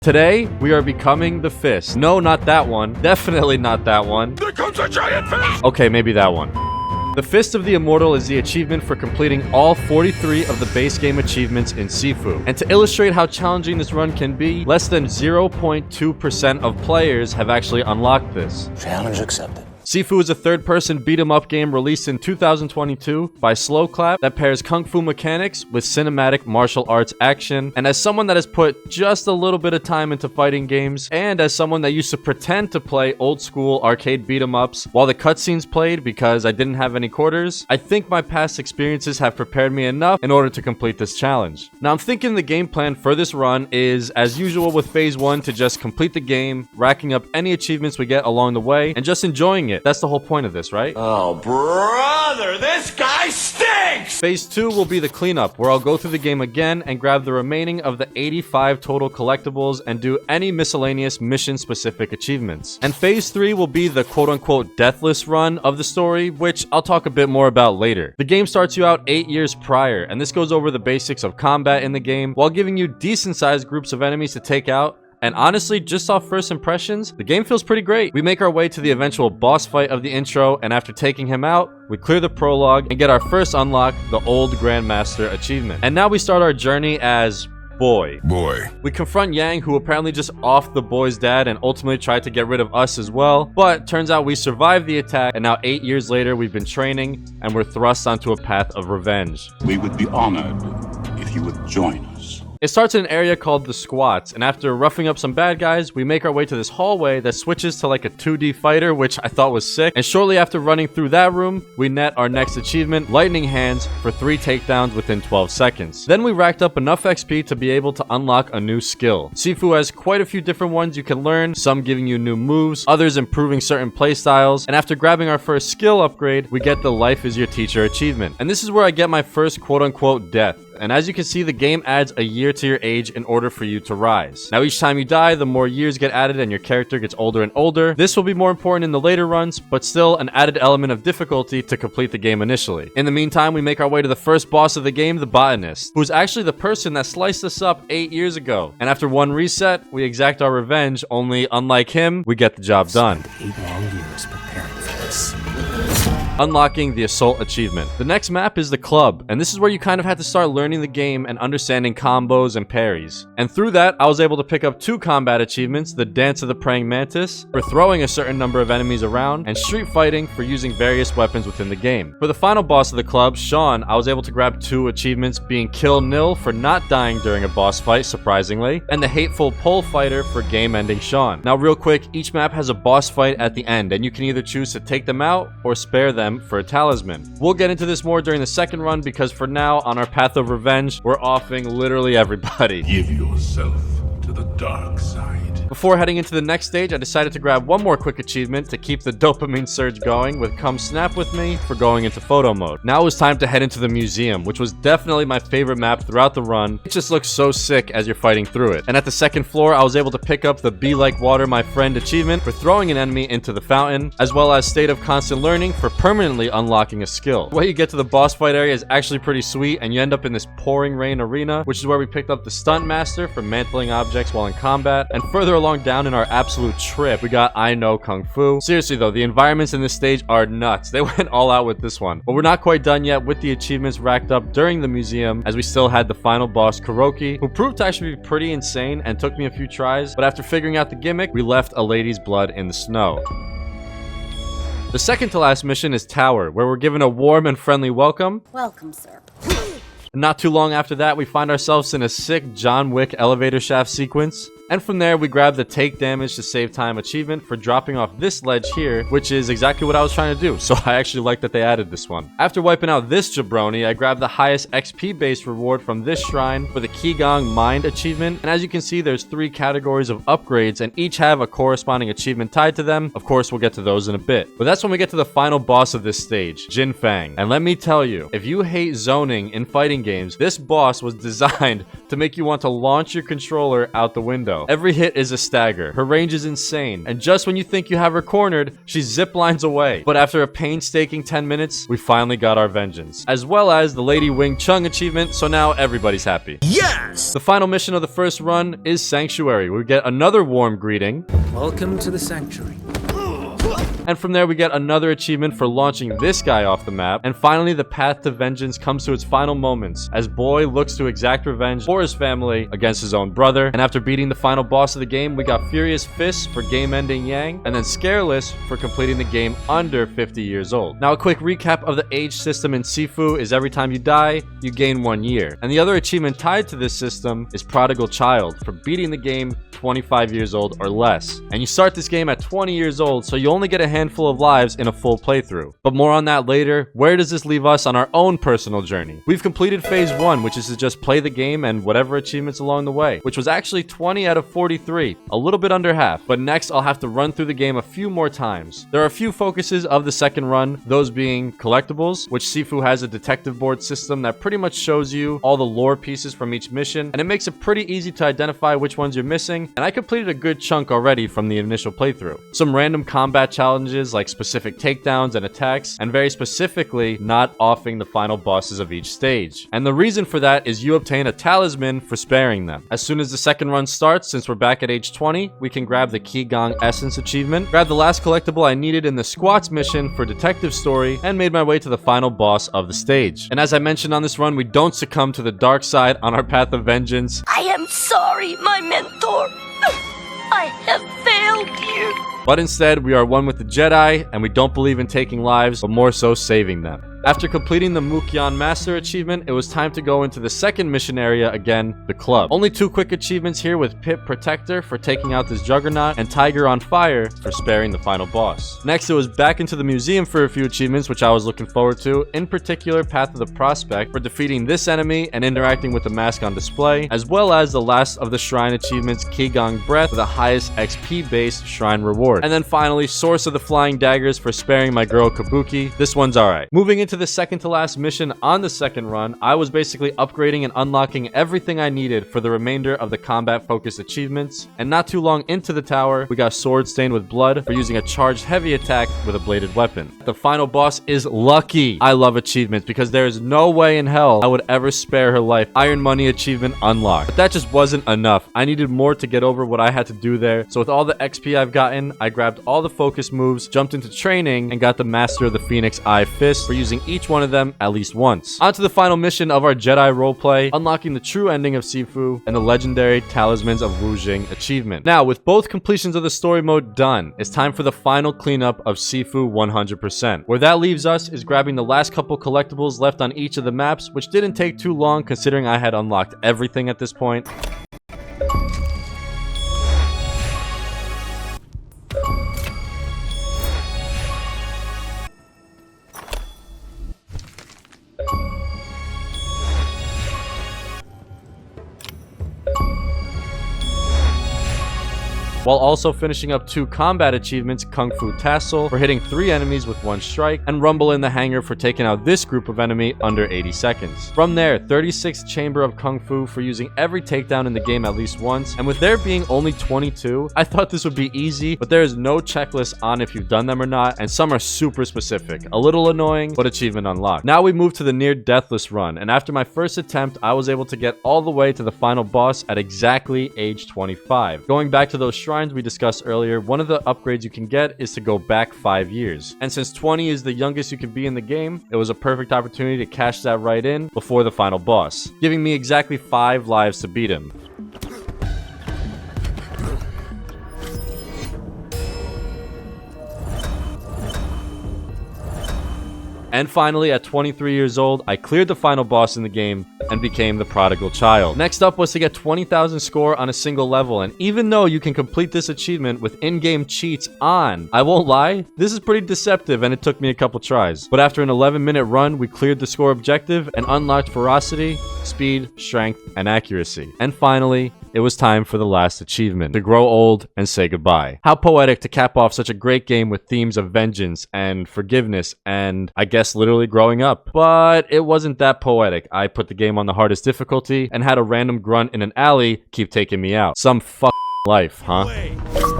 Today, we are becoming the fist. No, not that one. Definitely not that one. There comes a giant fist! Okay, maybe that one. The Fist of the Immortal is the achievement for completing all 43 of the base game achievements in Sifu. And to illustrate how challenging this run can be, less than 0.2% of players have actually unlocked this. Challenge accepted. Sifu is a third-person beat-em-up game released in 2022 by Sloclap that pairs kung fu mechanics with cinematic martial arts action. And as someone that has put just a little bit of time into fighting games, and as someone that used to pretend to play old-school arcade beat-em-ups while the cutscenes played because I didn't have any quarters, I think my past experiences have prepared me enough in order to complete this challenge. Now I'm thinking the game plan for this run is, as usual with Phase 1, to just complete the game, racking up any achievements we get along the way, and just enjoying it. That's the whole point of this, right? Oh, brother, this guy stinks! Phase 2 will be the cleanup, where I'll go through the game again and grab the remaining of the 85 total collectibles and do any miscellaneous mission-specific achievements. And Phase 3 will be the quote-unquote Deathless run of the story, which I'll talk a bit more about later. The game starts you out 8 years prior, and this goes over the basics of combat in the game, while giving you decent-sized groups of enemies to take out. And honestly, just off first impressions, the game feels pretty great. We make our way to the eventual boss fight of the intro, and after taking him out, we clear the prologue and get our first unlock, the Old Grandmaster achievement. And now we start our journey as Boy. We confront Yang, who apparently just offed the boy's dad and ultimately tried to get rid of us as well. But turns out we survived the attack, and now 8 years later, we've been training and we're thrust onto a path of revenge. We would be honored if you would join us. It starts in an area called the Squats, and after roughing up some bad guys, we make our way to this hallway that switches to like a 2D fighter, which I thought was sick. And shortly after running through that room, we net our next achievement, Lightning Hands, for 3 takedowns within 12 seconds. Then we racked up enough XP to be able to unlock a new skill. Sifu has quite a few different ones you can learn, some giving you new moves, others improving certain playstyles. And after grabbing our first skill upgrade, we get the Life is Your Teacher achievement. And this is where I get my first quote-unquote death. And as you can see, the game adds a year to your age in order for you to rise. Now each time you die, the more years get added and your character gets older and older. This will be more important in the later runs, but still an added element of difficulty to complete the game initially. In the meantime, we make our way to the first boss of the game, the Botanist, who's actually the person that sliced us up 8 years ago. And after one reset, we exact our revenge, only unlike him, we get the job done. 8 long years preparing for this. Unlocking the Assault achievement. The next map is the Club, and this is where you kind of had to start learning the game and understanding combos and parries. And through that, I was able to pick up 2 combat achievements, the Dance of the Praying Mantis, for throwing a certain number of enemies around, and Street Fighting for using various weapons within the game. For the final boss of the Club, Sean, I was able to grab 2 achievements, being Kill Nil for not dying during a boss fight, surprisingly, and the Hateful Pole Fighter for game-ending Sean. Now real quick, each map has a boss fight at the end, and you can either choose to take them out or spare them for a talisman. We'll get into this more during the second run because for now, on our path of revenge, we're offing literally everybody. Give yourself to the dark side. Before heading into the next stage, I decided to grab one more quick achievement to keep the dopamine surge going with Come Snap With Me for going into photo mode. Now it was time to head into the museum, which was definitely my favorite map throughout the run. It just looks so sick as you're fighting through it. And at the second floor, I was able to pick up the Be Like Water My Friend achievement for throwing an enemy into the fountain, as well as State of Constant Learning for permanently unlocking a skill. The way you get to the boss fight area is actually pretty sweet, and you end up in this pouring rain arena, which is where we picked up the Stunt Master for mantling objects while in combat. And further along down in our absolute trip, we got I Know Kung Fu. Seriously though, the environments in this stage are nuts. They went all out with this one. But we're not quite done yet with the achievements racked up during the museum, as we still had the final boss, Kuroki, who proved to actually be pretty insane and took me a few tries. But after figuring out the gimmick, we left a lady's blood in the snow. The second to last mission is Tower, where we're given a warm and friendly welcome. Welcome, sir. Not too long after that, we find ourselves in a sick John Wick elevator shaft sequence. And from there, we grab the Take Damage to Save Time achievement for dropping off this ledge here, which is exactly what I was trying to do, so I actually like that they added this one. After wiping out this jabroni, I grabbed the highest XP base reward from this shrine for the Qigong Mind achievement, and as you can see, there's 3 categories of upgrades, and each have a corresponding achievement tied to them. Of course, we'll get to those in a bit. But that's when we get to the final boss of this stage, Jin Fang. And let me tell you, if you hate zoning in fighting games, this boss was designed to make you want to launch your controller out the window. style. Every hit is a stagger. Her range is insane. And just when you think you have her cornered, she zip lines away. But after a painstaking 10 minutes, we finally got our vengeance. As well as the Lady Wing Chun achievement, so now everybody's happy. Yes! The final mission of the first run is Sanctuary. We get another warm greeting. Welcome to the sanctuary. And from there, we get another achievement for launching this guy off the map. And finally, the path to vengeance comes to its final moments as Boy looks to exact revenge for his family against his own brother. And after beating the final boss of the game, we got Furious Fist for game-ending Yang, and then Scareless for completing the game under 50 years old. Now, a quick recap of the age system in Sifu is every time you die, you gain 1 year. And the other achievement tied to this system is Prodigal Child for beating the game 25 years old or less. And you start this game at 20 years old, so you only get a handful of lives in a full playthrough. But more on that later. Where does this leave us on our own personal journey? We've completed phase 1, which is to just play the game and whatever achievements along the way, which was actually 20 out of 43, a little bit under half. But next, I'll have to run through the game a few more times. There are a few focuses of the second run, those being collectibles, which Sifu has a detective board system that pretty much shows you all the lore pieces from each mission, and it makes it pretty easy to identify which ones you're missing, and I completed a good chunk already from the initial playthrough. Some random combat challenges like specific takedowns and attacks, and very specifically not offing the final bosses of each stage. And the reason for that is you obtain a talisman for sparing them. As soon as the second run starts, since we're back at age 20, we can grab the Qigong Essence achievement, grab the last collectible I needed in the Squats mission for Detective Story, and made my way to the final boss of the stage. And as I mentioned on this run, we don't succumb to the dark side on our path of vengeance. I am sorry, my mentor. I have failed you. But instead, we are one with the Jedi, and we don't believe in taking lives, but more so saving them. After completing the Mukyan Master achievement, it was time to go into the second mission area again, the club. Only 2 quick achievements here with Pip Protector for taking out this Juggernaut and Tiger on Fire for sparing the final boss. Next, it was back into the museum for a few achievements, which I was looking forward to, in particular Path of the Prospect for defeating this enemy and interacting with the mask on display, as well as the last of the shrine achievements, Qigong Breath, for the highest XP-based shrine reward. And then finally, Source of the Flying Daggers for sparing my girl Kabuki. This one's alright. Moving into the second to last mission on the second run, I was basically upgrading and unlocking everything I needed for the remainder of the combat focused achievements, and not too long into the tower, we got Sword Stained with Blood for using a charged heavy attack with a bladed weapon. The final boss is Lucky. I love achievements because there is no way in hell I would ever spare her life. Iron Money achievement unlocked. But that just wasn't enough. I needed more to get over what I had to do there, so with all the XP I've gotten, I grabbed all the focus moves, jumped into training, and got the Master of the Phoenix Eye Fist for using each one of them at least once. On to the final mission of our Jedi roleplay, unlocking the true ending of Sifu and the legendary Talismans of Wu Jing achievement. Now, with both completions of the story mode done, it's time for the final cleanup of Sifu 100%. Where that leaves us is grabbing the last couple collectibles left on each of the maps, which didn't take too long considering I had unlocked everything at this point. While also finishing up 2 combat achievements, Kung Fu Tassel for hitting 3 enemies with 1 strike, and Rumble in the Hangar for taking out this group of enemy under 80 seconds. From there, 36th Chamber of Kung Fu for using every takedown in the game at least once, and with there being only 22, I thought this would be easy, but there is no checklist on if you've done them or not, and some are super specific. A little annoying, but achievement unlocked. Now we move to the near Deathless run, and after my first attempt, I was able to get all the way to the final boss at exactly age 25. Going back to those shrines we discussed earlier, one of the upgrades you can get is to go back 5 years. And since 20 is the youngest you can be in the game, it was a perfect opportunity to cash that right in before the final boss, giving me exactly 5 lives to beat him. And finally, at 23 years old, I cleared the final boss in the game and became the Prodigal Child. Next up was to get 20,000 score on a single level, and even though you can complete this achievement with in-game cheats on, I won't lie, this is pretty deceptive and it took me a couple tries. But after an 11-minute run, we cleared the score objective and unlocked Ferocity, Speed, Strength, and Accuracy. And finally, it was time for the last achievement, to grow old and say goodbye. How poetic to cap off such a great game with themes of vengeance and forgiveness and, I guess, literally growing up. But it wasn't that poetic. I put the game on the hardest difficulty and had a random grunt in an alley keep taking me out. Some life, huh? Wait.